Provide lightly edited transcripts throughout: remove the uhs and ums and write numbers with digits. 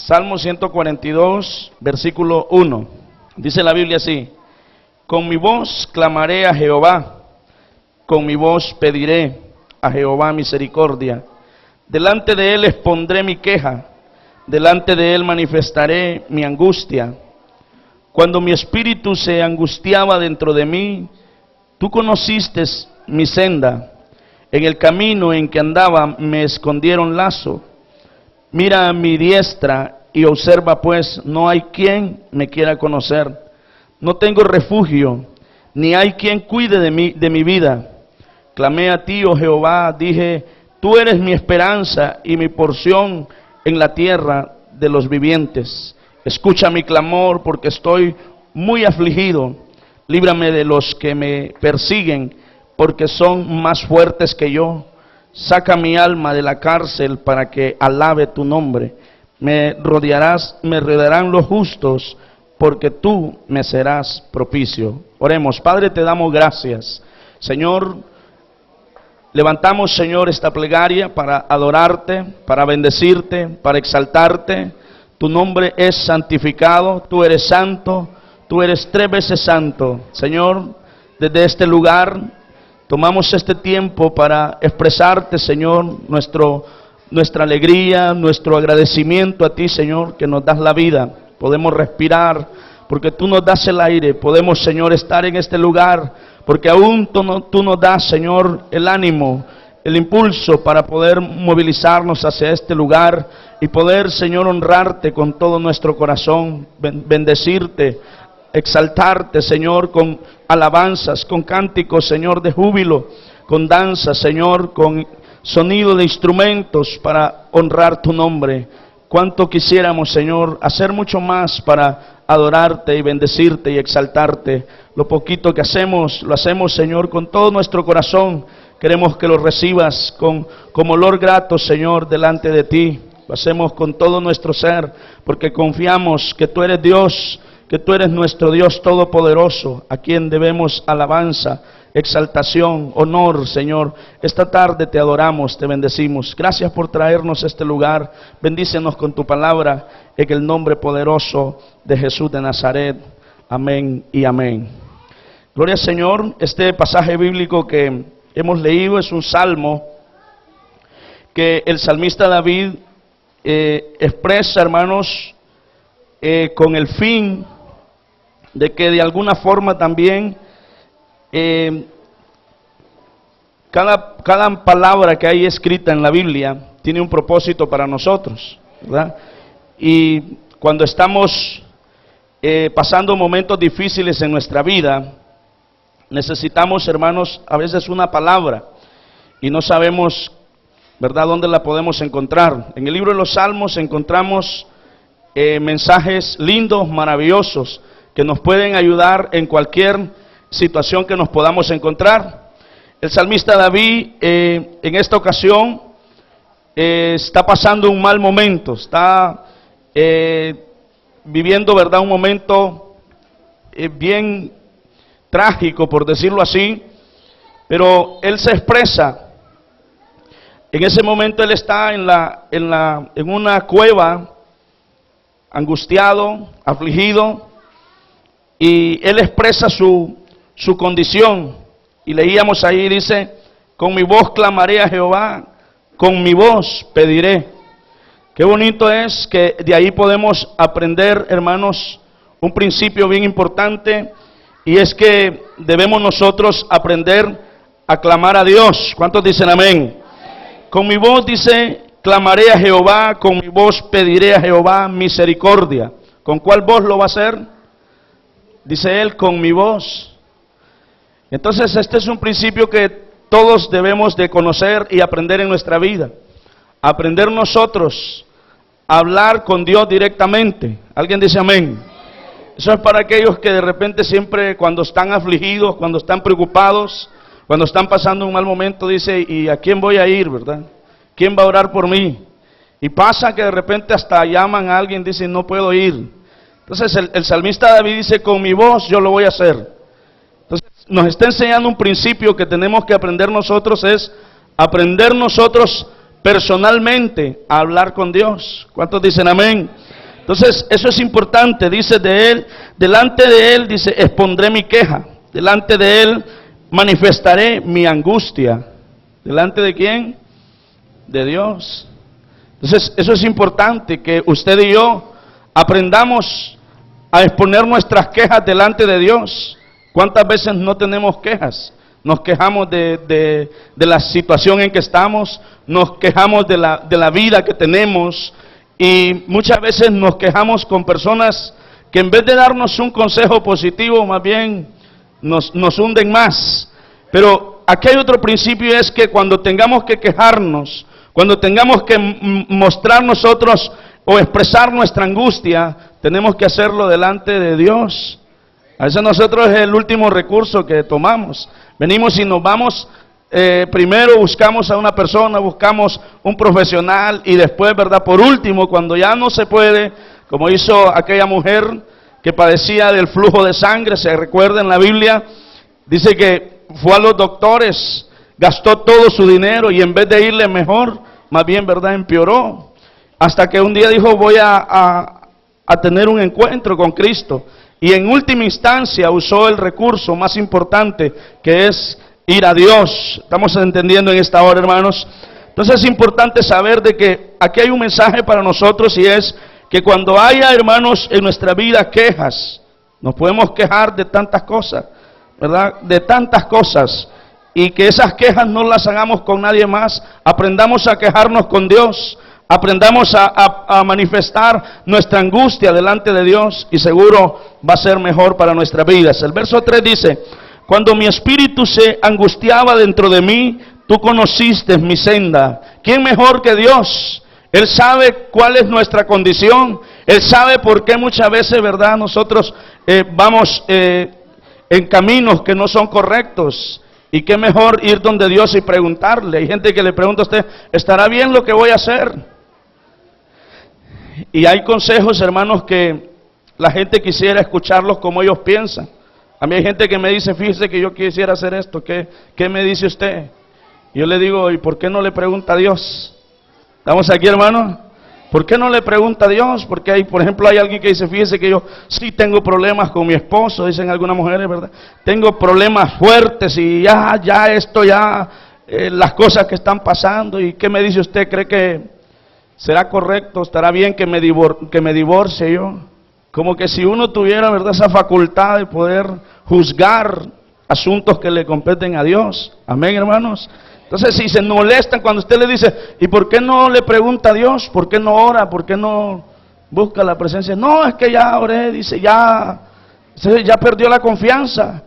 Salmo 142, versículo 1. Dice la Biblia así: con mi voz clamaré a Jehová, con mi voz pediré a Jehová misericordia. Delante de él expondré mi queja, delante de él manifestaré mi angustia. Cuando mi espíritu se angustiaba dentro de mí, tú conociste mi senda. En el camino en que andaba me escondieron lazo. Mira a mi diestra y observa, pues no hay quien me quiera conocer. No tengo refugio, ni hay quien cuide de mi vida. Clamé a ti, oh Jehová, dije, tú eres mi esperanza y mi porción en la tierra de los vivientes. Escucha mi clamor, porque estoy muy afligido. Líbrame de los que me persiguen, porque son más fuertes que yo. Saca mi alma de la cárcel para que alabe tu nombre. Me rodearán los justos, porque tú me serás propicio. Oremos. Padre, te damos gracias. Señor, levantamos, Señor, esta plegaria para adorarte, para bendecirte, para exaltarte. Tu nombre es santificado, tú eres santo, tú eres 3 veces santo. Señor, desde este lugar tomamos este tiempo para expresarte, Señor, nuestra alegría, nuestro agradecimiento a ti, Señor, que nos das la vida. Podemos respirar porque tú nos das el aire. Podemos, Señor, estar en este lugar porque aún tú nos das, Señor, el ánimo, el impulso para poder movilizarnos hacia este lugar y poder, Señor, honrarte con todo nuestro corazón, bendecirte, exaltarte, Señor, con alabanzas, con cánticos, Señor, de júbilo, con danzas, Señor, con sonido de instrumentos para honrar tu nombre. Cuánto quisiéramos, Señor, hacer mucho más para adorarte y bendecirte y exaltarte. Lo poquito que hacemos, lo hacemos, Señor, con todo nuestro corazón. Queremos que lo recibas como olor grato, Señor, delante de ti. Lo hacemos con todo nuestro ser, porque confiamos que tú eres Dios, que tú eres nuestro Dios todopoderoso, a quien debemos alabanza, exaltación, honor, Señor. Esta tarde te adoramos, te bendecimos. Gracias por traernos a este lugar. Bendícenos con tu palabra, en el nombre poderoso de Jesús de Nazaret. Amén y amén. Gloria al Señor. Este pasaje bíblico que hemos leído es un salmo que el salmista David expresa, hermanos, con el fin de que de alguna forma también cada palabra que hay escrita en la Biblia tiene un propósito para nosotros, ¿verdad? Y cuando estamos pasando momentos difíciles en nuestra vida, necesitamos, hermanos, a veces una palabra y no sabemos, ¿verdad?, dónde la podemos encontrar. En el libro de los Salmos encontramos mensajes lindos, maravillosos, que nos pueden ayudar en cualquier situación que nos podamos encontrar. El salmista David en esta ocasión está pasando un mal momento, está viviendo, ¿verdad?, un momento bien trágico, por decirlo así, pero él se expresa. En ese momento él está en una cueva, angustiado, afligido, y él expresa su condición. Y leíamos ahí, dice, con mi voz clamaré a Jehová, con mi voz pediré. Qué bonito es que de ahí podemos aprender, hermanos, un principio bien importante, y es que debemos nosotros aprender a clamar a Dios. ¿Cuántos dicen amén? Con mi voz, dice, clamaré a Jehová, con mi voz pediré a Jehová misericordia. ¿Con cuál voz lo va a hacer? Dice él, con mi voz. Entonces este es un principio que todos debemos de conocer y aprender en nuestra vida. Aprender nosotros a hablar con Dios directamente. ¿Alguien dice amén? Eso es para aquellos que de repente siempre cuando están afligidos, cuando están preocupados, cuando están pasando un mal momento, dice, ¿y a quién voy a ir, verdad? ¿Quién va a orar por mí? Y pasa que de repente hasta llaman a alguien, dicen, no puedo ir. Entonces el salmista David dice, con mi voz yo lo voy a hacer. Entonces nos está enseñando un principio que tenemos que aprender nosotros, es aprender nosotros personalmente a hablar con Dios. ¿Cuántos dicen amén? Entonces, eso es importante, dice de él, delante de él, dice, expondré mi queja, delante de él manifestaré mi angustia. ¿Delante de quién? De Dios. Entonces, eso es importante, que usted y yo aprendamos a exponer nuestras quejas delante de Dios. ¿Cuántas veces no tenemos quejas? Nos quejamos de la situación en que estamos, nos quejamos de la vida que tenemos, y muchas veces nos quejamos con personas que en vez de darnos un consejo positivo, más bien nos hunden más. Pero aquí hay otro principio, es que cuando tengamos que quejarnos, cuando tengamos que mostrar nosotros o expresar nuestra angustia, tenemos que hacerlo delante de Dios. A veces nosotros es el último recurso que tomamos. Venimos y nos vamos, primero buscamos a una persona, buscamos un profesional, y después, ¿verdad? Por último, cuando ya no se puede, como hizo aquella mujer que padecía del flujo de sangre, se recuerda en la Biblia, dice que fue a los doctores, gastó todo su dinero, y en vez de irle mejor, más bien, ¿verdad?, empeoró. Hasta que un día dijo, voy a tener un encuentro con Cristo. Y en última instancia usó el recurso más importante, que es ir a Dios. Estamos entendiendo en esta hora, hermanos. Entonces es importante saber de que aquí hay un mensaje para nosotros, y es que cuando haya, hermanos, en nuestra vida quejas, nos podemos quejar de tantas cosas, ¿verdad? De tantas cosas. Y que esas quejas no las hagamos con nadie más. Aprendamos a quejarnos con Dios. Aprendamos a manifestar nuestra angustia delante de Dios, y seguro va a ser mejor para nuestras vidas. El verso 3 dice, cuando mi espíritu se angustiaba dentro de mí, tú conociste mi senda. ¿Quién mejor que Dios? Él sabe cuál es nuestra condición. Él sabe por qué muchas veces, ¿verdad?, nosotros vamos en caminos que no son correctos. Y qué mejor ir donde Dios y preguntarle. Hay gente que le pregunta a usted, ¿estará bien lo que voy a hacer? Y hay consejos, hermanos, que la gente quisiera escucharlos como ellos piensan. A mí hay gente que me dice, fíjese que yo quisiera hacer esto, ¿qué me dice usted? Y yo le digo, ¿y por qué no le pregunta a Dios? ¿Estamos aquí, hermanos? ¿Por qué no le pregunta a Dios? Porque hay, por ejemplo, hay alguien que dice, fíjese que yo sí tengo problemas con mi esposo, dicen algunas mujeres, ¿verdad? Tengo problemas fuertes y ya las cosas que están pasando. ¿Y qué me dice usted? ¿Cree que será correcto, estará bien que me divorcie yo? Como que si uno tuviera, ¿verdad?, esa facultad de poder juzgar asuntos que le competen a Dios. Amén, hermanos. Entonces, si se molestan cuando usted le dice, ¿y por qué no le pregunta a Dios? ¿Por qué no ora? ¿Por qué no busca la presencia? No, es que ya oré, dice, ya perdió la confianza.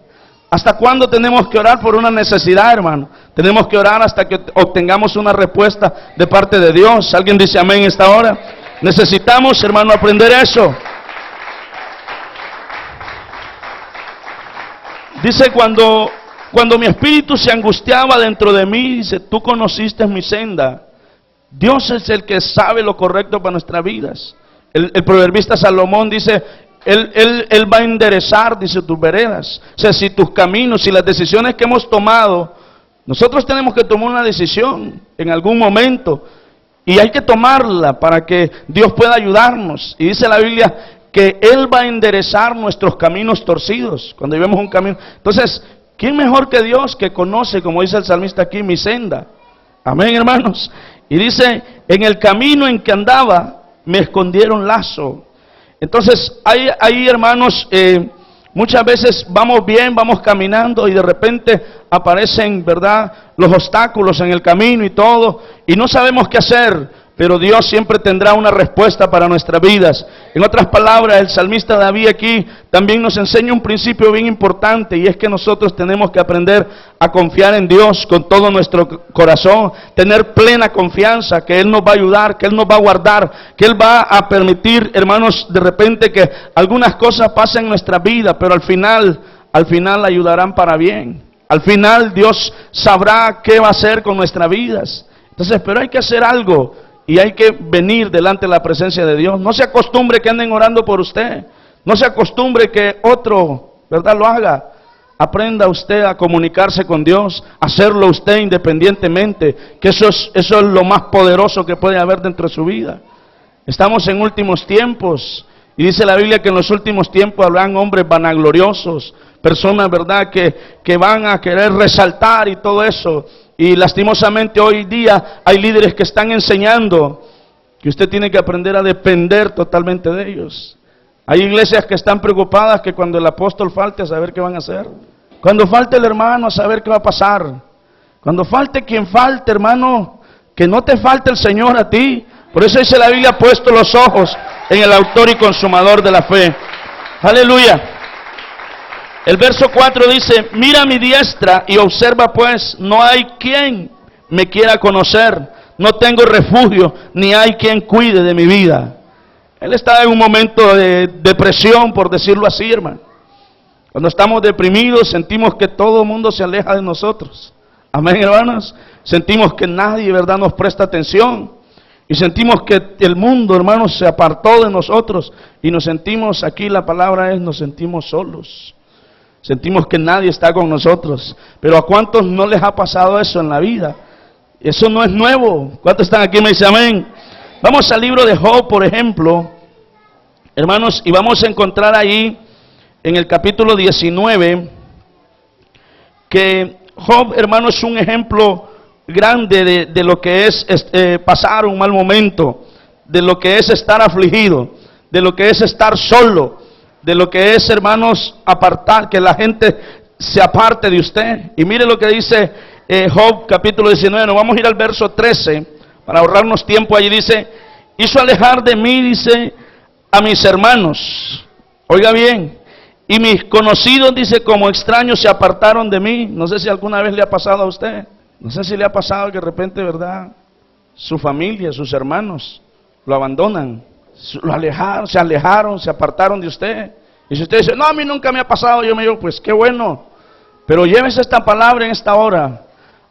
¿Hasta cuándo tenemos que orar por una necesidad, hermano? Tenemos que orar hasta que obtengamos una respuesta de parte de Dios. ¿Alguien dice amén esta hora? Necesitamos, hermano, aprender eso. Dice, cuando mi espíritu se angustiaba dentro de mí, dice, tú conociste mi senda. Dios es el que sabe lo correcto para nuestras vidas. El proverbista Salomón dice, Él va a enderezar, dice, tus veredas. O sea, si tus caminos, si las decisiones que hemos tomado, nosotros tenemos que tomar una decisión en algún momento, y hay que tomarla para que Dios pueda ayudarnos. Y dice la Biblia que Él va a enderezar nuestros caminos torcidos. Cuando vemos un camino, entonces, ¿quién mejor que Dios, que conoce, como dice el salmista aquí, mi senda? Amén, hermanos. Y dice, en el camino en que andaba, me escondieron lazo. Entonces, hay hermanos, muchas veces vamos bien, vamos caminando, y de repente aparecen, ¿verdad?, los obstáculos en el camino y todo, y no sabemos qué hacer. Pero Dios siempre tendrá una respuesta para nuestras vidas. En otras palabras, el salmista David aquí también nos enseña un principio bien importante, y es que nosotros tenemos que aprender a confiar en Dios con todo nuestro corazón, tener plena confianza que Él nos va a ayudar, que Él nos va a guardar, que Él va a permitir, hermanos, de repente que algunas cosas pasen en nuestra vida, pero al final ayudarán para bien. Al final Dios sabrá qué va a hacer con nuestras vidas. Entonces, pero hay que hacer algo. Y hay que venir delante de la presencia de Dios. No se acostumbre que anden orando por usted. No se acostumbre que otro, ¿verdad?, lo haga. Aprenda usted a comunicarse con Dios, hacerlo usted independientemente, que eso es lo más poderoso que puede haber dentro de su vida. Estamos en últimos tiempos. Y dice la Biblia que en los últimos tiempos habrán hombres vanagloriosos, personas, ¿verdad?, que van a querer resaltar y todo eso. Y lastimosamente hoy día hay líderes que están enseñando que usted tiene que aprender a depender totalmente de ellos. Hay iglesias que están preocupadas que cuando el apóstol falte, a saber qué van a hacer. Cuando falte el hermano, a saber qué va a pasar. Cuando falte quien falte, hermano, que no te falte el Señor a ti. Por eso dice la Biblia, puesto los ojos en el autor y consumador de la fe. Aleluya. El verso 4 dice, mira a mi diestra y observa pues, no hay quien me quiera conocer, no tengo refugio, ni hay quien cuide de mi vida. Él está en un momento de depresión, por decirlo así, hermano. Cuando estamos deprimidos, sentimos que todo el mundo se aleja de nosotros. Amén, hermanos. Sentimos que nadie, ¿verdad?, nos presta atención. Y sentimos que el mundo, hermanos, se apartó de nosotros. Y nos sentimos, aquí la palabra es, nos sentimos solos. Sentimos que nadie está con nosotros. Pero ¿a cuántos no les ha pasado eso en la vida? Eso no es nuevo. ¿Cuántos están aquí? Me dicen amén. Vamos al libro de Job, por ejemplo, hermanos, y vamos a encontrar ahí en el capítulo 19 que Job, hermano, es un ejemplo grande de lo que es pasar un mal momento, de lo que es estar afligido, de lo que es estar solo, de lo que es, hermanos, apartar, que la gente se aparte de usted. Y mire lo que dice Job capítulo 19, nos vamos a ir al verso 13 para ahorrarnos tiempo. Allí dice, hizo alejar de mí, dice, a mis hermanos, oiga bien, y mis conocidos, dice, como extraños se apartaron de mí. No sé si alguna vez le ha pasado a usted, no sé si le ha pasado que de repente, ¿verdad?, su familia, sus hermanos lo abandonan, lo alejaron, se apartaron de usted. Y si usted dice, no, a mí nunca me ha pasado, yo me digo, pues qué bueno, pero llévese esta palabra en esta hora.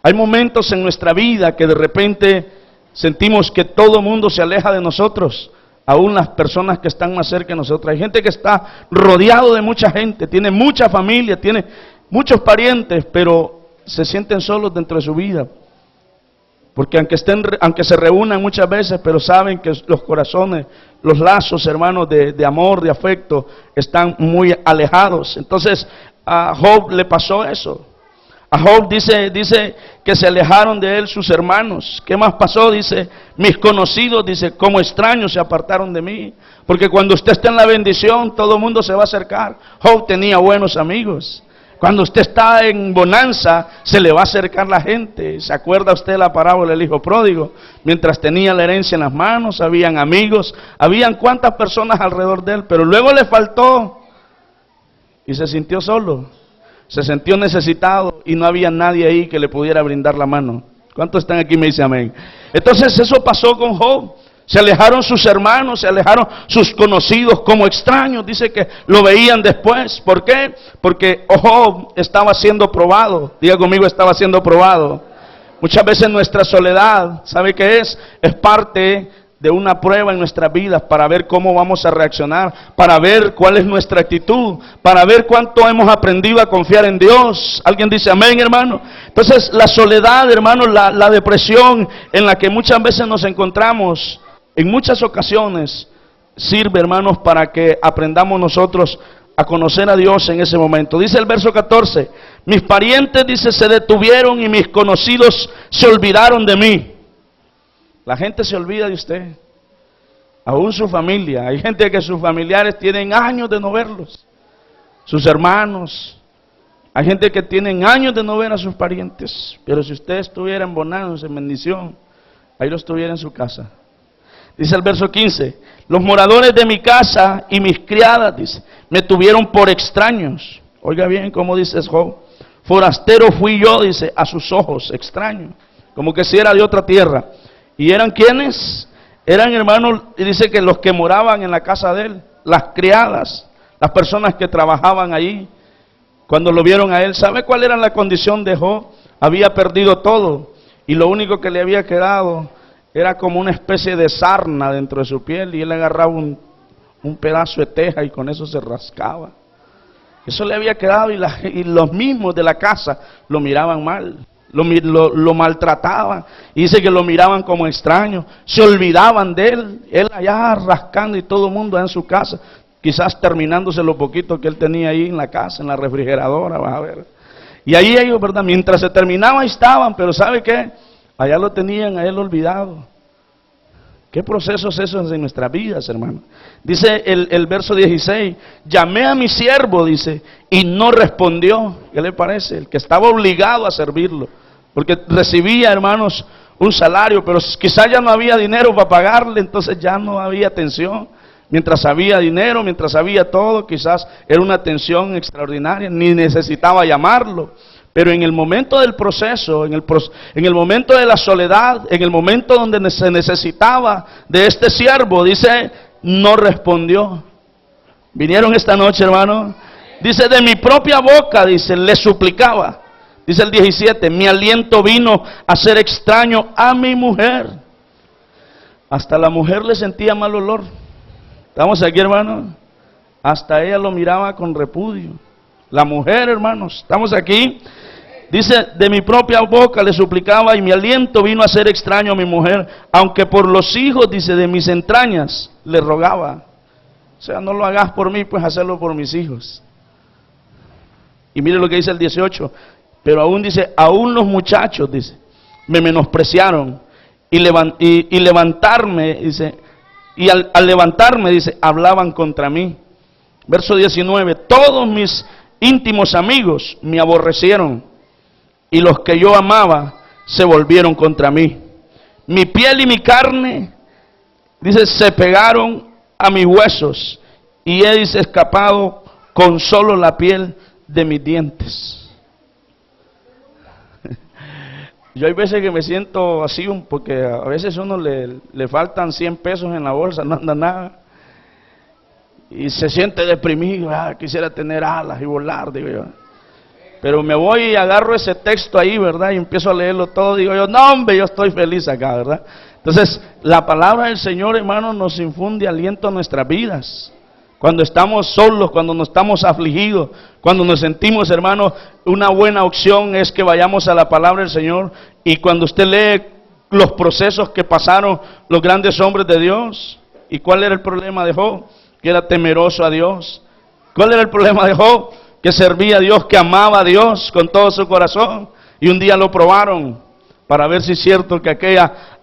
Hay momentos en nuestra vida que de repente sentimos que todo el mundo se aleja de nosotros, aún las personas que están más cerca de nosotros. Hay gente que está rodeado de mucha gente, tiene mucha familia, tiene muchos parientes, pero se sienten solos dentro de su vida. Porque aunque se reúnan muchas veces, pero saben que los corazones, los lazos, hermanos, de amor, de afecto, están muy alejados. Entonces, a Job le pasó eso. A Job dice que se alejaron de él sus hermanos. ¿Qué más pasó? Dice, mis conocidos, dice, como extraños se apartaron de mí. Porque cuando usted está en la bendición, todo el mundo se va a acercar. Job tenía buenos amigos. Cuando usted está en bonanza, se le va a acercar la gente. ¿Se acuerda usted la parábola del hijo pródigo? Mientras tenía la herencia en las manos, habían amigos, habían cuantas personas alrededor de él, pero luego le faltó y se sintió solo, se sintió necesitado y no había nadie ahí que le pudiera brindar la mano. ¿Cuántos están aquí? Me dice amén. Entonces eso pasó con Job. Se alejaron sus hermanos, se alejaron sus conocidos como extraños. Dice que lo veían después. ¿Por qué? Porque Job estaba siendo probado. Diga conmigo, estaba siendo probado. Muchas veces nuestra soledad, ¿sabe qué es? Es parte de una prueba en nuestras vidas para ver cómo vamos a reaccionar, para ver cuál es nuestra actitud, para ver cuánto hemos aprendido a confiar en Dios. ¿Alguien dice amén, hermano? Entonces la soledad, hermano, la depresión en la que muchas veces nos encontramos, en muchas ocasiones sirve, hermanos, para que aprendamos nosotros a conocer a Dios en ese momento. Dice el verso 14, mis parientes, dice, se detuvieron y mis conocidos se olvidaron de mí. La gente se olvida de usted, aún su familia. Hay gente que sus familiares tienen años de no verlos, sus hermanos. Hay gente que tienen años de no ver a sus parientes, pero si usted estuviera en bonanza, en bendición, ahí lo estuviera en su casa. Dice el verso 15, los moradores de mi casa y mis criadas, dice, me tuvieron por extraños. Oiga bien cómo dice Job, forastero fui yo, dice, a sus ojos, extraño, como que si era de otra tierra. ¿Y eran quiénes? Eran, hermanos, y dice que los que moraban en la casa de él, las criadas, las personas que trabajaban allí, cuando lo vieron a él. ¿Sabe cuál era la condición de Job? Había perdido todo y lo único que le había quedado era como una especie de sarna dentro de su piel, y él agarraba un pedazo de teja y con eso se rascaba. Eso le había quedado, y los mismos de la casa lo miraban mal. lo maltrataban, y dice que lo miraban como extraño, se olvidaban de él allá rascando y todo el mundo en su casa, quizás terminándose lo poquito que él tenía ahí en la casa, en la refrigeradora, vas a ver. Y ahí ellos, ¿verdad? Mientras se terminaba, ahí estaban, pero ¿sabe qué? Allá lo tenían a él olvidado. ¿Qué procesos esos en nuestras vidas, hermano? Dice el verso 16, llamé a mi siervo, dice, y no respondió. ¿Qué le parece? El que estaba obligado a servirlo, porque recibía, hermanos, un salario, pero quizás ya no había dinero para pagarle, entonces ya no había atención. Mientras había dinero, mientras había todo, quizás era una atención extraordinaria, ni necesitaba llamarlo. Pero en el momento del proceso, en el momento de la soledad, en el momento donde se necesitaba de este siervo, dice, no respondió. ¿Vinieron esta noche, hermano? Dice, de mi propia boca, dice, le suplicaba. Dice el 17, mi aliento vino a ser extraño a mi mujer. Hasta la mujer le sentía mal olor. ¿Estamos aquí, hermano? Hasta ella lo miraba con repudio. La mujer, hermanos, ¿estamos aquí? Dice, de mi propia boca le suplicaba y mi aliento vino a ser extraño a mi mujer, aunque por los hijos, dice, de mis entrañas le rogaba. O sea, no lo hagas por mí, pues hacerlo por mis hijos. Y mire lo que dice el 18, pero aún dice, aún los muchachos, dice, me menospreciaron y levantarme, dice, y al levantarme, dice, hablaban contra mí. Verso 19, todos mis íntimos amigos me aborrecieron y los que yo amaba se volvieron contra mí. Mi piel y mi carne, dice, se pegaron a mis huesos y he, dice, escapado con solo la piel de mis dientes. Yo hay veces que me siento así, porque a veces a uno le faltan 100 pesos en la bolsa, no anda nada. Y se siente deprimido, quisiera tener alas y volar, digo yo. Pero me voy y agarro ese texto ahí, ¿verdad? Y empiezo a leerlo todo, digo yo, no hombre, yo estoy feliz acá, ¿verdad? Entonces, la palabra del Señor, hermano, nos infunde aliento a nuestras vidas. Cuando estamos solos, cuando nos estamos afligidos, cuando nos sentimos, hermano, una buena opción es que vayamos a la palabra del Señor. Y cuando usted lee los procesos que pasaron los grandes hombres de Dios, ¿y cuál era el problema de Job? Que era temeroso a Dios. ¿Cuál era el problema de Job? Que servía a Dios, que amaba a Dios con todo su corazón. Y un día lo probaron para ver si es cierto que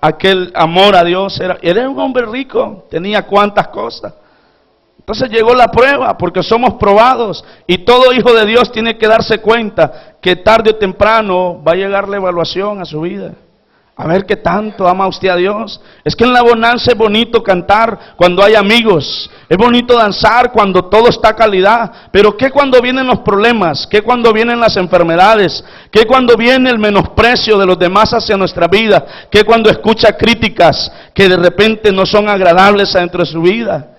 aquel amor a Dios era un hombre rico, tenía cuantas cosas. Entonces llegó la prueba, porque somos probados, y todo hijo de Dios tiene que darse cuenta que tarde o temprano va a llegar la evaluación a su vida. A ver qué tanto ama usted a Dios. Es que en la bonanza es bonito cantar cuando hay amigos, es bonito danzar cuando todo está calidad, pero ¿qué cuando vienen los problemas? ¿Qué cuando vienen las enfermedades? ¿Qué cuando viene el menosprecio de los demás hacia nuestra vida? ¿Qué cuando escucha críticas que de repente no son agradables dentro de su vida?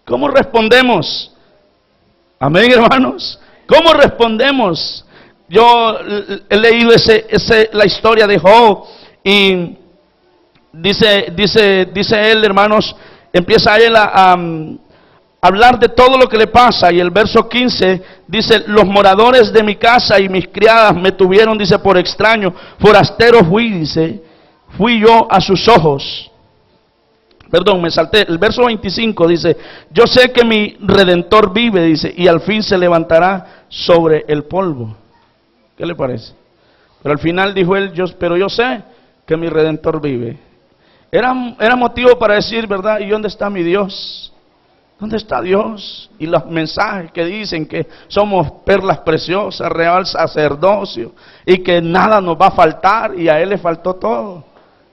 ¿Cómo respondemos? Amén, hermanos. ¿Cómo respondemos? Yo he leído la historia de Job y dice él, hermanos, empieza él a hablar de todo lo que le pasa, y el verso 15 dice, los moradores de mi casa y mis criadas me tuvieron, dice, por extraño, forastero fui yo a sus ojos. Perdón, me salté. El verso 25 dice, yo sé que mi Redentor vive, dice, y al fin se levantará sobre el polvo. ¿Qué le parece? Pero al final dijo él, pero yo sé que mi Redentor vive. Era motivo para decir, ¿verdad? ¿Y dónde está mi Dios? ¿Dónde está Dios? Y los mensajes que dicen que somos perlas preciosas, real sacerdocio, y que nada nos va a faltar, y a él le faltó todo.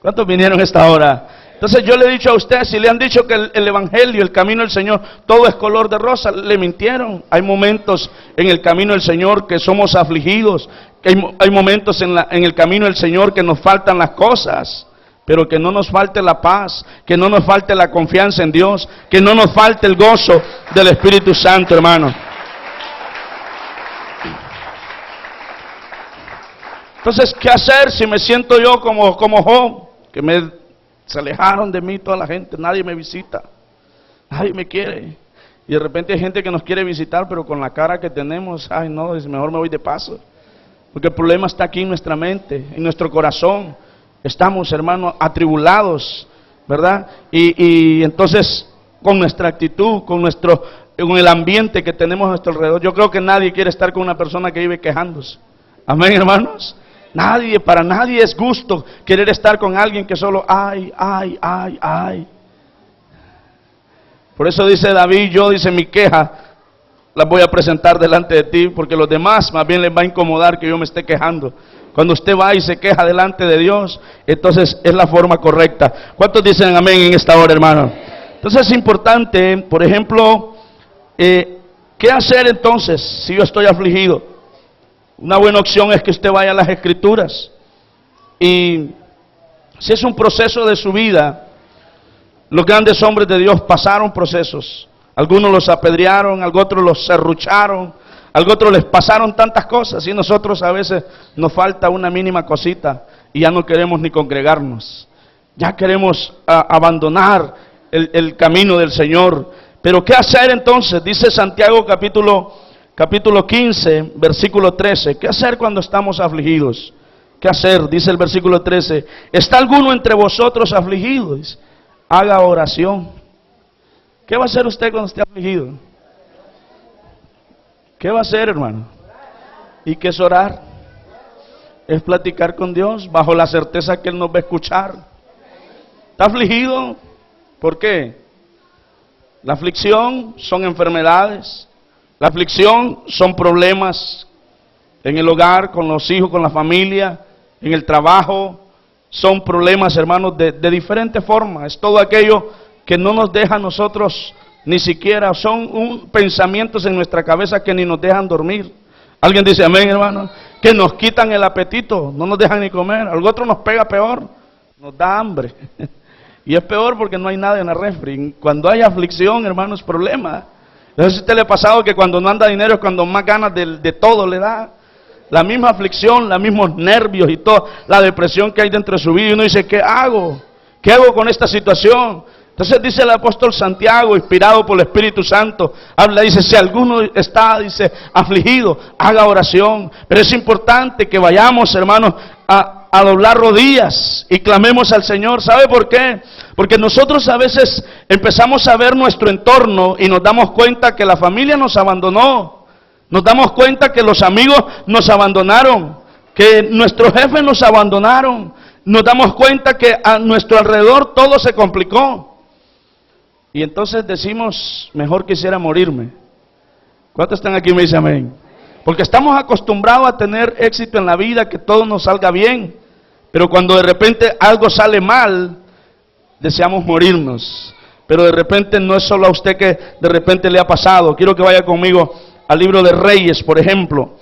¿Cuántos vinieron a esta hora? Entonces yo le he dicho a usted, si le han dicho que el Evangelio, el camino del Señor, todo es color de rosa, le mintieron. Hay momentos en el camino del Señor que somos afligidos, que hay momentos en el camino del Señor que nos faltan las cosas, pero que no nos falte la paz, que no nos falte la confianza en Dios, que no nos falte el gozo del Espíritu Santo, hermano. Entonces, ¿qué hacer si me siento yo como Job, que se alejaron de mí toda la gente, nadie me visita, nadie me quiere? Y de repente hay gente que nos quiere visitar, pero con la cara que tenemos, ay no, mejor me voy de paso. Porque el problema está aquí en nuestra mente, en nuestro corazón. Estamos, hermanos, atribulados, ¿verdad? Y entonces, con nuestra actitud, con el ambiente que tenemos a nuestro alrededor, yo creo que nadie quiere estar con una persona que vive quejándose. Amén, hermanos. Nadie, para nadie es gusto querer estar con alguien que solo ay. Por eso dice David, dice mi queja las voy a presentar delante de ti, porque los demás más bien les va a incomodar que yo me esté quejando. Cuando usted va y se queja delante de Dios, entonces es la forma correcta. ¿Cuántos dicen amén en esta hora, hermano? Entonces es importante, por ejemplo, ¿qué hacer entonces si yo estoy afligido? Una buena opción es que usted vaya a las Escrituras. Y si es un proceso de su vida, los grandes hombres de Dios pasaron procesos. Algunos los apedrearon, algunos otros los serrucharon, algunos otros les pasaron tantas cosas, y nosotros a veces nos falta una mínima cosita y ya no queremos ni congregarnos. Ya queremos abandonar el camino del Señor. Pero ¿qué hacer entonces? Dice Santiago capítulo 15, versículo 13. ¿Qué hacer cuando estamos afligidos? ¿Qué hacer? Dice el versículo 13. ¿Está alguno entre vosotros afligido? Dice, haga oración. ¿Qué va a hacer usted cuando esté afligido? ¿Qué va a hacer, hermano? ¿Y qué es orar? Es platicar con Dios bajo la certeza que Él nos va a escuchar. ¿Está afligido? ¿Por qué? La aflicción son enfermedades. La aflicción son problemas en el hogar, con los hijos, con la familia, en el trabajo. Son problemas, hermanos, de diferentes formas. Es todo aquello que no nos deja a nosotros ni siquiera, son pensamientos en nuestra cabeza que ni nos dejan dormir. ¿Alguien dice amén, hermano? Que nos quitan el apetito, no nos dejan ni comer. Algo otro nos pega peor, nos da hambre. Y es peor porque no hay nada en la refri. Cuando hay aflicción, hermano, es problema. No sé si a usted le ha pasado que cuando no anda dinero es cuando más ganas de todo le da. La misma aflicción, los mismos nervios y toda la depresión que hay dentro de su vida. Y uno dice, ¿qué hago? ¿Qué hago con esta situación? Entonces dice el apóstol Santiago, inspirado por el Espíritu Santo, habla, dice, si alguno está, dice, afligido, haga oración. Pero es importante que vayamos, hermanos, a doblar rodillas y clamemos al Señor. ¿Sabe por qué? Porque nosotros a veces empezamos a ver nuestro entorno y nos damos cuenta que la familia nos abandonó. Nos damos cuenta que los amigos nos abandonaron, que nuestros jefes nos abandonaron. Nos damos cuenta que a nuestro alrededor todo se complicó. Y entonces decimos, mejor quisiera morirme. ¿Cuántos están aquí y me dicen amén? Porque estamos acostumbrados a tener éxito en la vida, que todo nos salga bien. Pero cuando de repente algo sale mal, deseamos morirnos. Pero de repente no es solo a usted que de repente le ha pasado. Quiero que vaya conmigo al libro de Reyes, por ejemplo.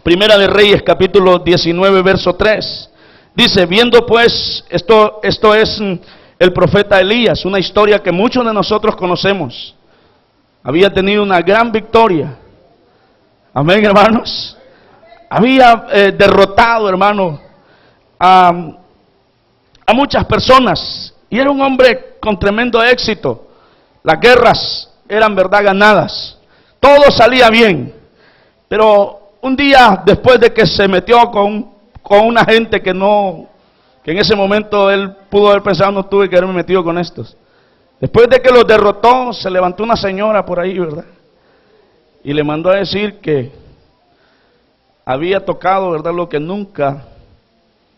Primera de Reyes, capítulo 19, verso 3. Dice, viendo pues, esto es el profeta Elías, una historia que muchos de nosotros conocemos. Había tenido una gran victoria. Amén, hermanos. Había derrotado, hermano, a muchas personas. Y era un hombre con tremendo éxito. Las guerras eran, verdad, ganadas. Todo salía bien. Pero un día, después de que se metió con una gente que en ese momento él pudo haber pensado, no tuve que haberme metido con estos. Después de que los derrotó, se levantó una señora por ahí, ¿verdad? Y le mandó a decir que había tocado, ¿verdad?, lo que nunca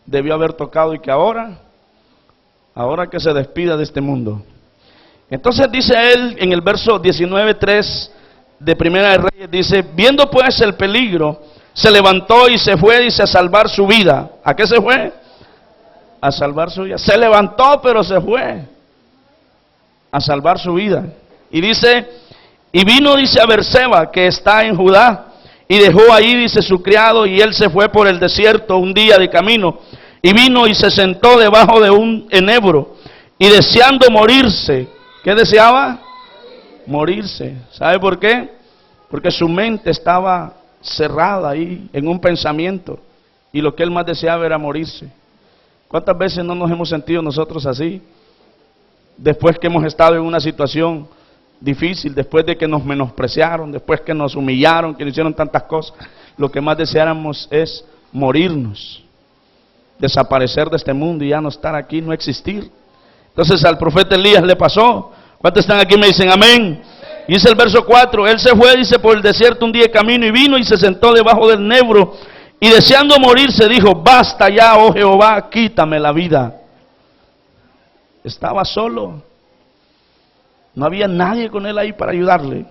debió haber tocado y que ahora que se despida de este mundo. Entonces dice él en el verso 19:3 de Primera de Reyes, dice, viendo pues el peligro, se levantó y se fue, dice, a salvar su vida. ¿A qué se fue? A salvar su vida. Se levantó, pero se fue a salvar su vida. Y dice, y vino, dice, a Berseba, que está en Judá, y dejó ahí, dice, su criado, y él se fue por el desierto un día de camino, y vino y se sentó debajo de un enebro, y deseando morirse. ¿Qué deseaba? Morirse. ¿Sabe por qué? Porque su mente estaba cerrada ahí en un pensamiento, y lo que él más deseaba era morirse. ¿Cuántas veces no nos hemos sentido nosotros así? Después que hemos estado en una situación difícil, después de que nos menospreciaron, después que nos humillaron, que nos hicieron tantas cosas, lo que más deseáramos es morirnos, desaparecer de este mundo y ya no estar aquí, no existir. Entonces al profeta Elías le pasó. ¿Cuántos están aquí? Me dicen amén. Y dice el verso 4, él se fue, dice, por el desierto un día de camino y vino y se sentó debajo del nebro y deseando morirse dijo, basta ya, oh Jehová, quítame la vida. Estaba solo, no había nadie con él ahí para ayudarle.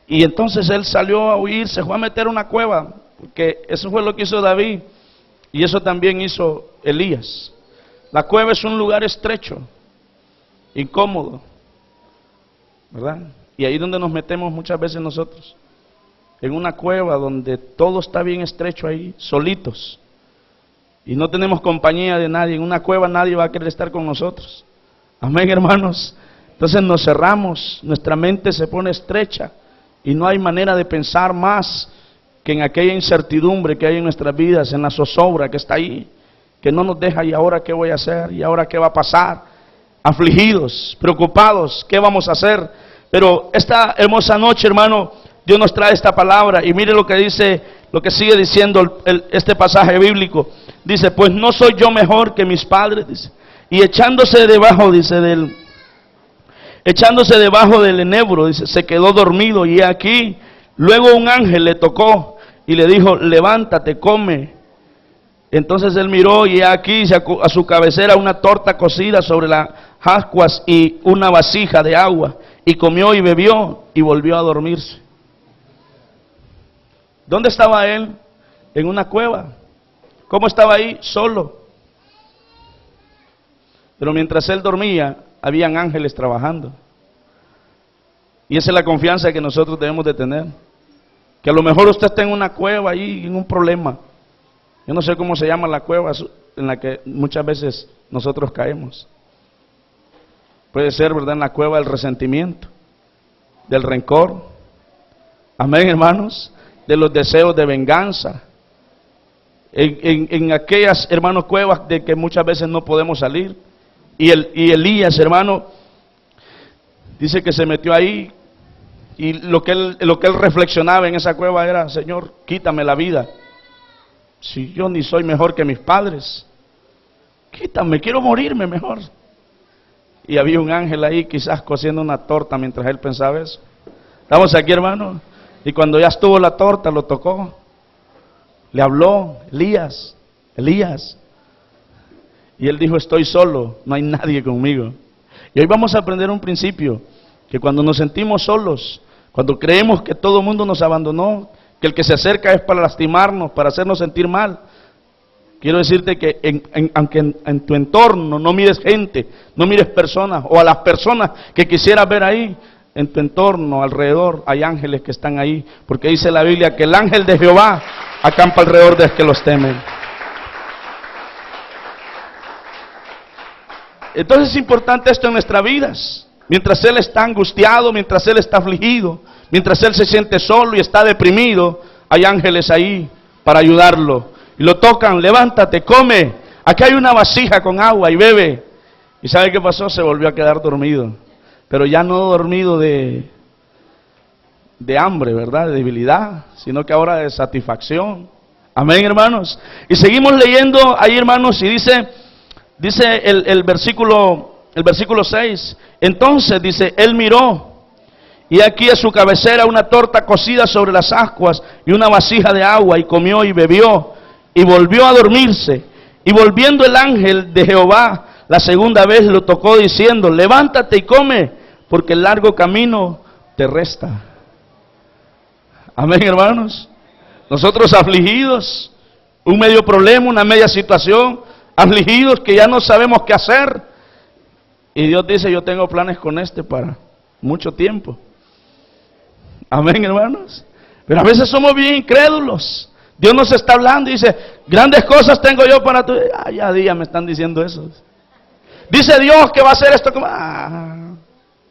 Y entonces él salió a huir, se fue a meter a una cueva, porque eso fue lo que hizo David y eso también hizo Elías. La cueva es un lugar estrecho, incómodo, ¿verdad? Y ahí donde nos metemos muchas veces nosotros, en una cueva donde todo está bien estrecho ahí, solitos, y no tenemos compañía de nadie. En una cueva nadie va a querer estar con nosotros. Amén, hermanos. Entonces nos cerramos, nuestra mente se pone estrecha y no hay manera de pensar más que en aquella incertidumbre que hay en nuestras vidas, en la zozobra que está ahí, que no nos deja, y ahora qué voy a hacer, y ahora qué va a pasar, afligidos, preocupados, qué vamos a hacer. Pero esta hermosa noche, hermano, Dios nos trae esta palabra y mire lo que dice, lo que sigue diciendo este pasaje bíblico. Dice, pues no soy yo mejor que mis padres, dice, y echándose debajo, dice, echándose debajo del enebro, dice, se quedó dormido y aquí, luego un ángel le tocó y le dijo, levántate, come. Entonces él miró y aquí a su cabecera una torta cocida sobre las ascuas y una vasija de agua, y comió y bebió y volvió a dormirse. ¿Dónde estaba él? En una cueva. ¿Cómo estaba ahí? Solo. Pero mientras él dormía, habían ángeles trabajando. Y esa es la confianza que nosotros debemos de tener. Que a lo mejor usted está en una cueva ahí, en un problema. Yo no sé cómo se llama la cueva en la que muchas veces nosotros caemos. Puede ser, ¿verdad?, en la cueva del resentimiento, del rencor. Amén, hermanos. De los deseos de venganza. En aquellas, hermanos, cuevas de que muchas veces no podemos salir. Y Elías, hermano, dice que se metió ahí y lo que él reflexionaba en esa cueva era, Señor, quítame la vida. Si yo ni soy mejor que mis padres, quítame, quiero morirme mejor. Y había un ángel ahí quizás cociendo una torta mientras él pensaba eso. Estamos aquí, hermano. Y cuando ya estuvo la torta, lo tocó. Le habló, Elías, Elías. Y él dijo, estoy solo, no hay nadie conmigo. Y hoy vamos a aprender un principio, que cuando nos sentimos solos, cuando creemos que todo el mundo nos abandonó, que el que se acerca es para lastimarnos, para hacernos sentir mal. Quiero decirte que aunque en tu entorno no mires gente, no mires personas, o a las personas que quisieras ver ahí, en tu entorno, alrededor, hay ángeles que están ahí, porque dice la Biblia que el ángel de Jehová acampa alrededor de los que los temen. Entonces es importante esto en nuestras vidas. Mientras él está angustiado, mientras él está afligido, mientras él se siente solo y está deprimido, hay ángeles ahí para ayudarlo. Y lo tocan, levántate, come. Aquí hay una vasija con agua y bebe. ¿Y sabe qué pasó? Se volvió a quedar dormido. Pero ya no dormido de hambre, ¿verdad? De debilidad, sino que ahora de satisfacción. Amén, hermanos. Y seguimos leyendo ahí, hermanos, y dice el versículo 6. Entonces, dice, él miró, y aquí a su cabecera una torta cocida sobre las ascuas y una vasija de agua, y comió y bebió, y volvió a dormirse. Y volviendo el ángel de Jehová la segunda vez lo tocó diciendo, levántate y come, porque el largo camino te resta. Amén, hermanos. Nosotros afligidos, un medio problema, una media situación, afligidos que ya no sabemos qué hacer. Y Dios dice, yo tengo planes con para mucho tiempo. Amén, hermanos. Pero a veces somos bien incrédulos. Dios nos está hablando y dice, grandes cosas tengo yo para tu... ya día me están diciendo eso. Dice Dios que va a hacer esto.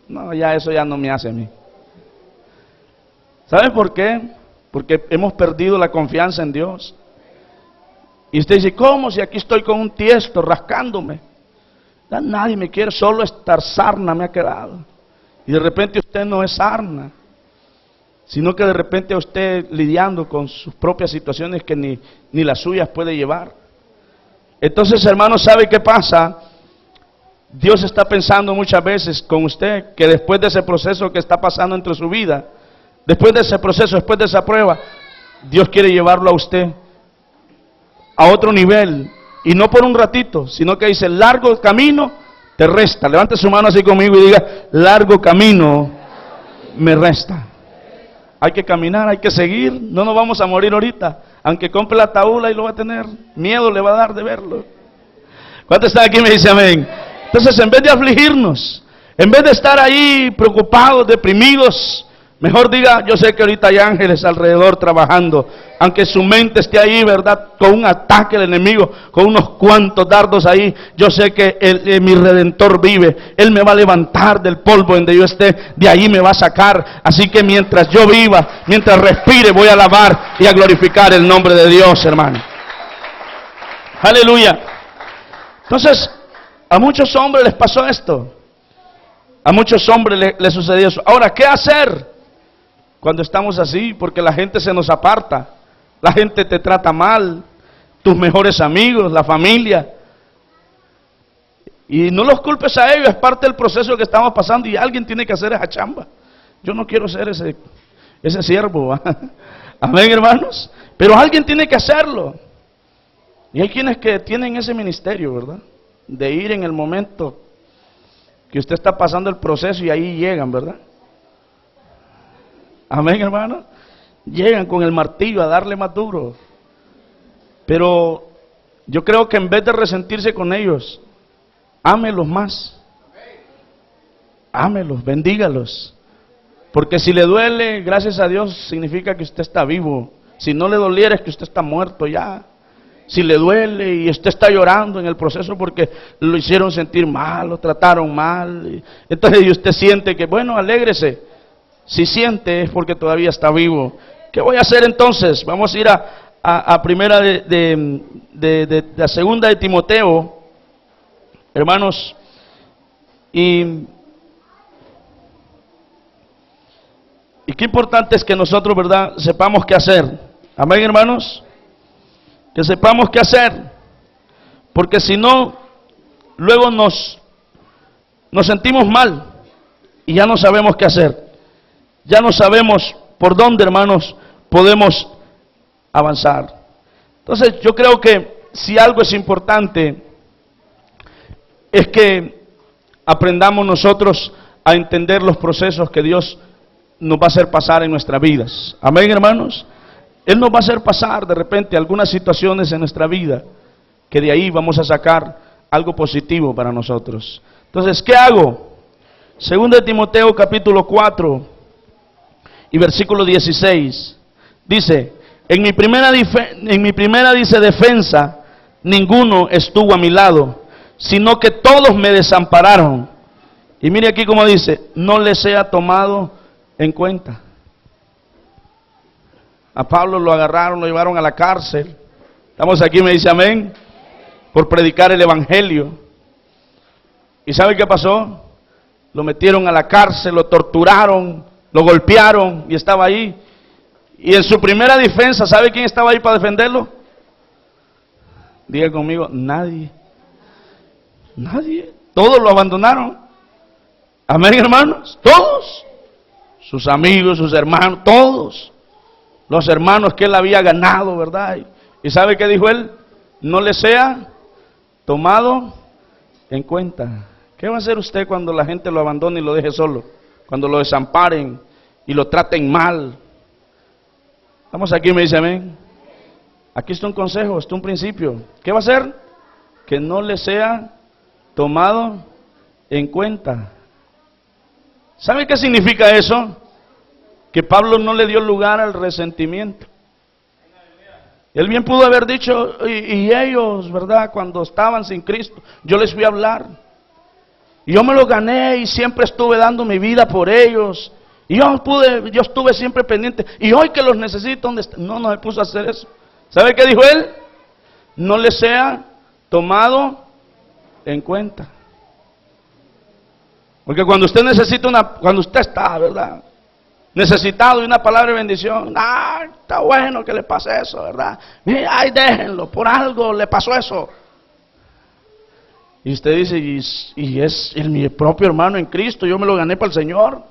No, ya eso ya no me hace a mí. ¿Saben por qué? Porque hemos perdido la confianza en Dios. Y usted dice, ¿cómo? Si aquí estoy con un tiesto rascándome. Ya nadie me quiere, solo estar sarna me ha quedado. Y de repente usted no es sarna. sino que de repente usted lidiando con sus propias situaciones que ni las suyas puede llevar. Entonces, hermano, ¿sabe qué pasa? Dios está pensando muchas veces con usted que después de ese proceso que está pasando entre su vida, después de ese proceso, después de esa prueba, Dios quiere llevarlo a usted a otro nivel, y no por un ratito, sino que dice, largo camino te resta. Levante su mano así conmigo y diga, largo camino me resta. Hay que caminar, hay que seguir, no nos vamos a morir ahorita. Aunque compre la ataúd y lo va a tener, miedo le va a dar de verlo. ¿Cuántos están aquí? Me dice amén. Entonces, en vez de afligirnos, en vez de estar ahí preocupados, deprimidos, mejor diga, yo sé que ahorita hay ángeles alrededor trabajando, aunque su mente esté ahí, ¿verdad? Con un ataque del enemigo, con unos cuantos dardos ahí, yo sé que mi Redentor vive, Él me va a levantar del polvo donde yo esté, de ahí me va a sacar, así que mientras yo viva, mientras respire, voy a alabar y a glorificar el nombre de Dios, hermano. Aleluya. Entonces, a muchos hombres les pasó esto, a muchos hombres les sucedió eso. Ahora, ¿qué hacer cuando estamos así? Porque la gente se nos aparta, la gente te trata mal, tus mejores amigos, la familia. Y no los culpes a ellos, es parte del proceso que estamos pasando y alguien tiene que hacer esa chamba. Yo no quiero ser ese siervo. Amén, hermanos. Pero alguien tiene que hacerlo. Y hay quienes que tienen ese ministerio, ¿verdad? De ir en el momento que usted está pasando el proceso y ahí llegan, ¿verdad? Amén, hermano. Llegan con el martillo a darle más duro. Pero yo creo que en vez de resentirse con ellos, ámelos más. Ámelos, bendígalos. Porque si le duele, gracias a Dios, significa que usted está vivo. Si no le doliera, es que usted está muerto ya. Si le duele y usted está llorando en el proceso porque lo hicieron sentir mal, lo trataron mal, entonces usted siente que, bueno, alégrese. Si siente es porque todavía está vivo. ¿Qué voy a hacer entonces? Vamos a ir a primera de la segunda de Timoteo, hermanos, y qué importante es que nosotros, ¿verdad?, sepamos qué hacer. Amén, hermanos. Que sepamos qué hacer, porque si no, luego nos sentimos mal y ya no sabemos qué hacer, ya no sabemos por dónde, hermanos, podemos avanzar. Entonces yo creo que si algo es importante es que aprendamos nosotros a entender los procesos que Dios nos va a hacer pasar en nuestras vidas. Amén, hermanos. Él nos va a hacer pasar de repente algunas situaciones en nuestra vida, que de ahí vamos a sacar algo positivo para nosotros. Entonces, ¿qué hago? Segundo de Timoteo capítulo 4 y versículo 16, dice, en mi primera dice defensa, ninguno estuvo a mi lado, sino que todos me desampararon. Y mire aquí como dice, no les sea tomado en cuenta. A Pablo lo agarraron, lo llevaron a la cárcel. Estamos aquí, me dice amén, por predicar el evangelio. ¿Y sabe qué pasó? Lo metieron a la cárcel, lo torturaron, lo golpearon y estaba ahí. Y en su primera defensa, ¿sabe quién estaba ahí para defenderlo? Diga conmigo, nadie. Nadie. Todos lo abandonaron. Amén, hermanos. Todos. Sus amigos, sus hermanos, todos. Los hermanos que él había ganado, ¿verdad? ¿Y sabe qué dijo él? No le sea tomado en cuenta. ¿Qué va a hacer usted cuando la gente lo abandone y lo deje solo? Cuando lo desamparen y lo traten mal. Estamos aquí, me dice amén. Aquí está un consejo, está un principio. ¿Qué va a hacer? Que no le sea tomado en cuenta. ¿Sabe qué significa eso? Que Pablo no le dio lugar al resentimiento. Él bien pudo haber dicho, y ellos, ¿verdad?, cuando estaban sin Cristo, yo les fui a hablar. Y yo me lo gané y siempre estuve dando mi vida por ellos. Y yo estuve siempre pendiente. Y hoy que los necesito, ¿dónde están? No se puso a hacer eso. ¿Sabe qué dijo él? No le sea tomado en cuenta. Porque cuando usted necesita cuando usted está, ¿verdad?, necesitado de una palabra de bendición. Ah, está bueno que le pase eso, ¿verdad? Mira, ay, déjenlo, por algo le pasó eso. Y usted dice, y es mi propio hermano en Cristo, yo me lo gané para el Señor.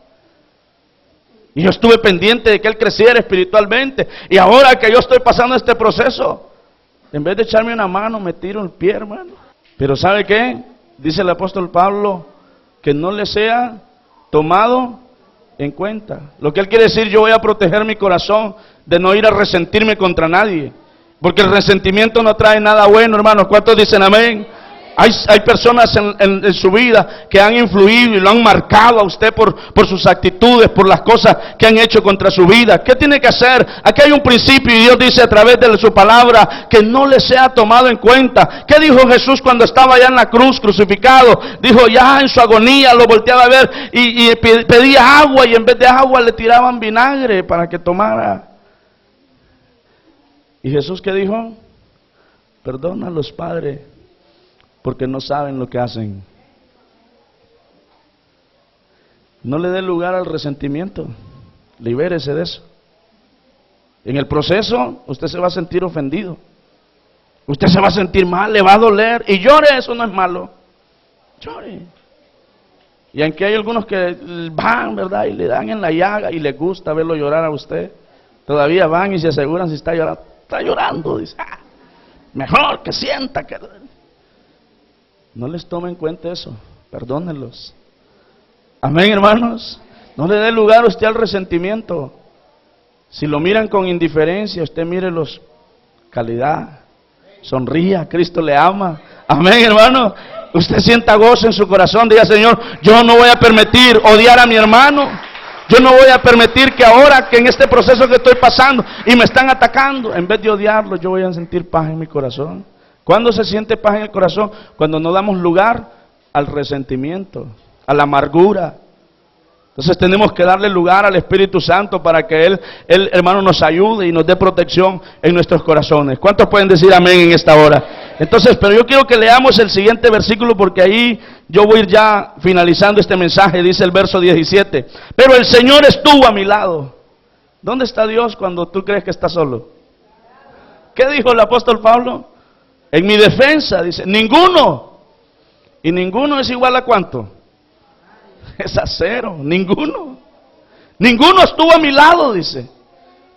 Y yo estuve pendiente de que él creciera espiritualmente. Y ahora que yo estoy pasando este proceso, en vez de echarme una mano, me tiro el pie, hermano. Pero ¿sabe qué? Dice el apóstol Pablo, que no le sea tomado en cuenta. Lo que él quiere decir, yo voy a proteger mi corazón de no ir a resentirme contra nadie. Porque el resentimiento no trae nada bueno, hermanos. ¿Cuántos dicen amén? Hay personas en su vida que han influido y lo han marcado a usted por sus actitudes, por las cosas que han hecho contra su vida. ¿Qué tiene que hacer? Aquí hay un principio y Dios dice a través de su palabra que no le sea tomado en cuenta. ¿Qué dijo Jesús cuando estaba allá en la cruz crucificado? Dijo, ya en su agonía lo volteaba a ver y pedía agua, y en vez de agua le tiraban vinagre para que tomara. ¿Y Jesús qué dijo? Perdónalos, Padre, porque no saben lo que hacen. No le dé lugar al resentimiento. Libérese de eso. En el proceso usted se va a sentir ofendido. Usted se va a sentir mal, le va a doler. Y llore, eso no es malo. Llore. Y aunque hay algunos que van, ¿verdad? Y le dan en la llaga y les gusta verlo llorar a usted, todavía van y se aseguran si está llorando. Está llorando, dice. Mejor que sienta que... No les tome en cuenta eso, perdónenlos. Amén, hermanos. No le dé lugar a usted al resentimiento. Si lo miran con indiferencia, usted mírelos calidad. Sonría, Cristo le ama. Amén, hermano. Usted sienta gozo en su corazón, diga, Señor, yo no voy a permitir odiar a mi hermano. Yo no voy a permitir que ahora, que en este proceso que estoy pasando y me están atacando, en vez de odiarlo, yo voy a sentir paz en mi corazón. ¿Cuándo se siente paz en el corazón? Cuando no damos lugar al resentimiento, a la amargura. Entonces tenemos que darle lugar al Espíritu Santo para que Él, hermano, nos ayude y nos dé protección en nuestros corazones. ¿Cuántos pueden decir amén en esta hora? Entonces, pero yo quiero que leamos el siguiente versículo, porque ahí yo voy a ir ya finalizando este mensaje. Dice el verso 17. Pero el Señor estuvo a mi lado. ¿Dónde está Dios cuando tú crees que estás solo? ¿Qué dijo el apóstol Pablo? En mi defensa, dice, ninguno. ¿Y ninguno es igual a cuánto? Es a cero, ninguno. Ninguno estuvo a mi lado, dice.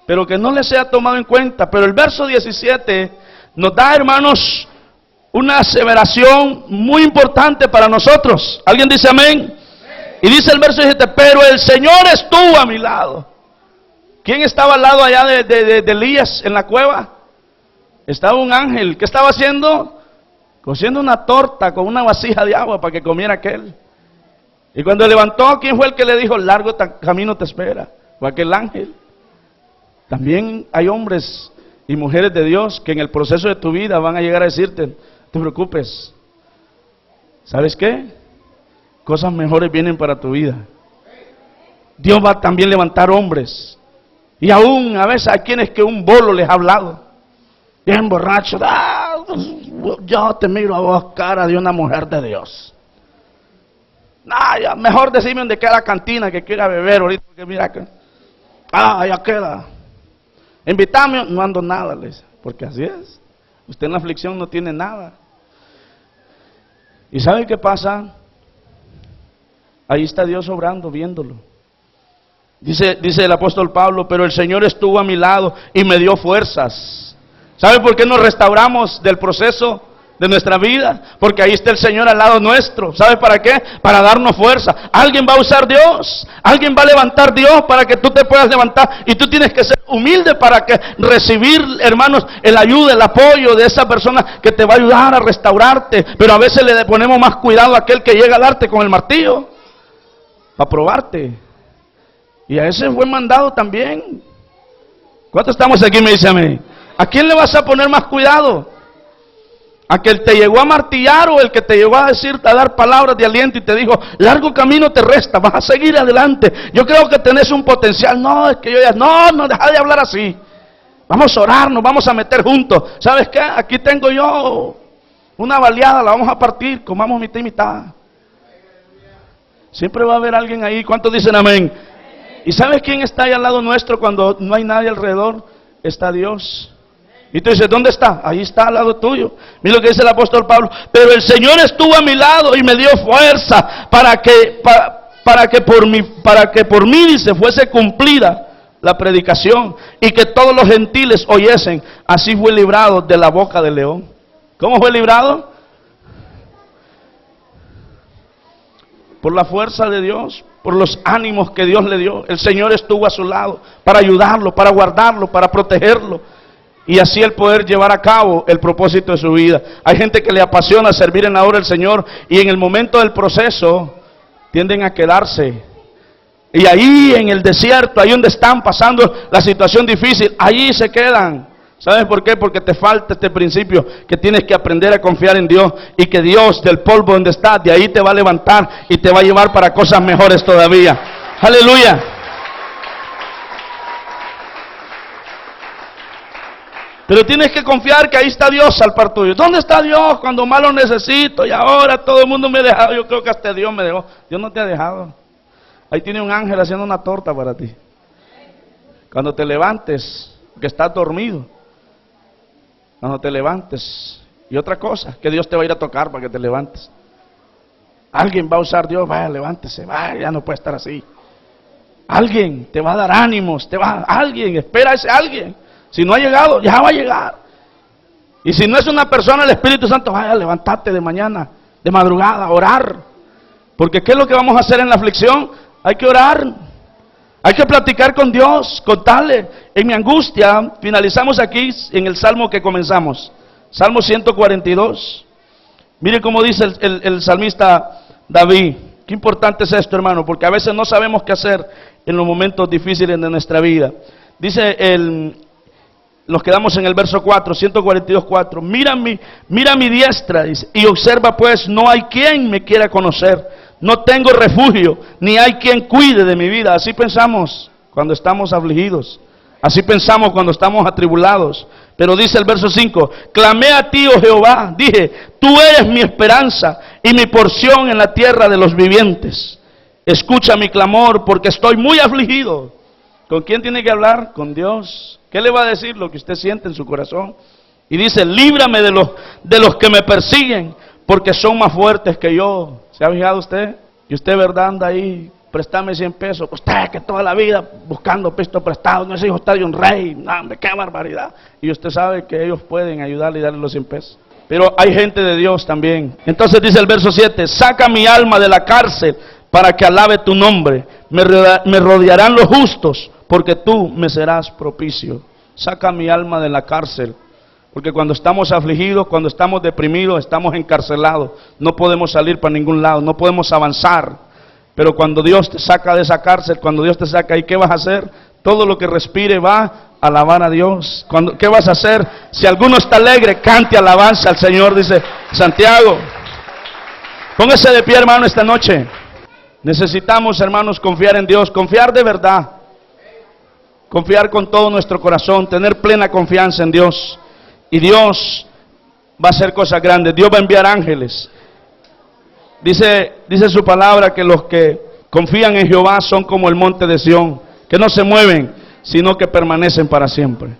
Pero que no le sea tomado en cuenta. Pero el verso 17 nos da, hermanos, una aseveración muy importante para nosotros. ¿Alguien dice amén? Y dice el verso 17, pero el Señor estuvo a mi lado. ¿Quién estaba al lado allá de Elías en la cueva? Estaba un ángel. ¿Qué estaba haciendo? Cociendo una torta con una vasija de agua para que comiera aquel. Y cuando levantó, ¿quién fue el que le dijo, largo camino te espera? Fue aquel ángel. También hay hombres y mujeres de Dios que en el proceso de tu vida van a llegar a decirte, no te preocupes. ¿Sabes qué? Cosas mejores vienen para tu vida. Dios va a también levantar hombres. Y aún a veces hay quienes que un bolo les ha hablado. Bien borracho, yo te miro a vos cara de una mujer de Dios. Ya, mejor decirme dónde queda la cantina que quiera beber ahorita, porque mira que, ya queda. Invítame, no ando nada, les, porque así es. Usted en la aflicción no tiene nada. ¿Y sabe qué pasa? Ahí está Dios obrando, viéndolo. Dice el apóstol Pablo, pero el Señor estuvo a mi lado y me dio fuerzas. ¿Sabe por qué nos restauramos del proceso de nuestra vida? Porque ahí está el Señor al lado nuestro. ¿Sabe para qué? Para darnos fuerza. Alguien va a usar Dios. Alguien va a levantar Dios para que tú te puedas levantar. Y tú tienes que ser humilde para que recibir, hermanos, el ayuda, el apoyo de esa persona que te va a ayudar a restaurarte. Pero a veces le ponemos más cuidado a aquel que llega a darte con el martillo para probarte. Y a ese fue mandado también. ¿Cuántos estamos aquí? Me dice a mí. ¿A quién le vas a poner más cuidado? ¿A que te llegó a martillar o el que te llegó a decir, a dar palabras de aliento y te dijo, largo camino te resta, vas a seguir adelante? Yo creo que tenés un potencial. No, es que yo ya, no, deja de hablar así. Vamos a orar, nos vamos a meter juntos. ¿Sabes qué? Aquí tengo yo una baleada, la vamos a partir, comamos mitad y mitad. Siempre va a haber alguien ahí. ¿Cuántos dicen amén? ¿Y sabes quién está ahí al lado nuestro cuando no hay nadie alrededor? Está Dios. Y tú dices, ¿dónde está? Ahí está al lado tuyo. Mira lo que dice el apóstol Pablo. Pero el Señor estuvo a mi lado y me dio fuerza para que por mí, dice, fuese cumplida la predicación y que todos los gentiles oyesen. Así fue librado de la boca del león. ¿Cómo fue librado? Por la fuerza de Dios, por los ánimos que Dios le dio. El Señor estuvo a su lado para ayudarlo, para guardarlo, para protegerlo. Y así el poder llevar a cabo el propósito de su vida. Hay gente que le apasiona servir en la obra del Señor y en el momento del proceso tienden a quedarse. Y ahí en el desierto, ahí donde están pasando la situación difícil, ahí se quedan. ¿Sabes por qué? Porque te falta este principio, que tienes que aprender a confiar en Dios y que Dios del polvo donde estás, de ahí te va a levantar y te va a llevar para cosas mejores todavía. Aleluya. Pero tienes que confiar que ahí está Dios al par tuyo. ¿Dónde está Dios cuando más lo necesito? Y ahora todo el mundo me ha dejado. Yo creo que hasta Dios me dejó. Dios no te ha dejado. Ahí tiene un ángel haciendo una torta para ti. Cuando te levantes, que estás dormido. Cuando te levantes. Y otra cosa, que Dios te va a ir a tocar para que te levantes. Alguien va a usar Dios, vaya, levántese, vaya, ya no puede estar así. Alguien te va a dar ánimos, alguien, espera a ese alguien. Si no ha llegado, ya va a llegar. Y si no es una persona, el Espíritu Santo, vaya, levántate de mañana, de madrugada, orar. Porque ¿qué es lo que vamos a hacer en la aflicción? Hay que orar. Hay que platicar con Dios, contarle. En mi angustia, finalizamos aquí en el salmo que comenzamos. Salmo 142. Mire cómo dice el salmista David. Qué importante es esto, hermano, porque a veces no sabemos qué hacer en los momentos difíciles de nuestra vida. Dice nos quedamos en el verso 4, 142, 4. Mira mi diestra, dice, y observa pues, no hay quien me quiera conocer. No tengo refugio, ni hay quien cuide de mi vida. Así pensamos cuando estamos afligidos. Así pensamos cuando estamos atribulados. Pero dice el verso 5, clamé a ti, oh Jehová, dije, tú eres mi esperanza y mi porción en la tierra de los vivientes. Escucha mi clamor porque estoy muy afligido. ¿Con quién tiene que hablar? Con Dios. ¿Qué le va a decir? Lo que usted siente en su corazón. Y dice, líbrame de los que me persiguen, porque son más fuertes que yo. ¿Se ha fijado usted? Y usted, ¿verdad? Anda ahí, préstame 100 pesos. Usted que toda la vida buscando peso prestado, no es hijo está de un rey. No, hombre, qué barbaridad. Y usted sabe que ellos pueden ayudarle y darle los 100 pesos. Pero hay gente de Dios también. Entonces dice el verso 7, saca mi alma de la cárcel para que alabe tu nombre. Me rodearán los justos, porque tú me serás propicio. Saca mi alma de la cárcel. Porque cuando estamos afligidos, cuando estamos deprimidos, estamos encarcelados. No podemos salir para ningún lado, no podemos avanzar. Pero cuando Dios te saca de esa cárcel, cuando Dios te saca ahí, ¿qué vas a hacer? Todo lo que respire va a alabar a Dios. ¿Qué vas a hacer? Si alguno está alegre, cante alabanza al Señor, dice Santiago. Póngase de pie, hermano, esta noche. Necesitamos, hermanos, confiar en Dios, confiar de verdad. Confiar con todo nuestro corazón, tener plena confianza en Dios. Y Dios va a hacer cosas grandes. Dios va a enviar ángeles. Dice su palabra que los que confían en Jehová son como el monte de Sión, que no se mueven, sino que permanecen para siempre.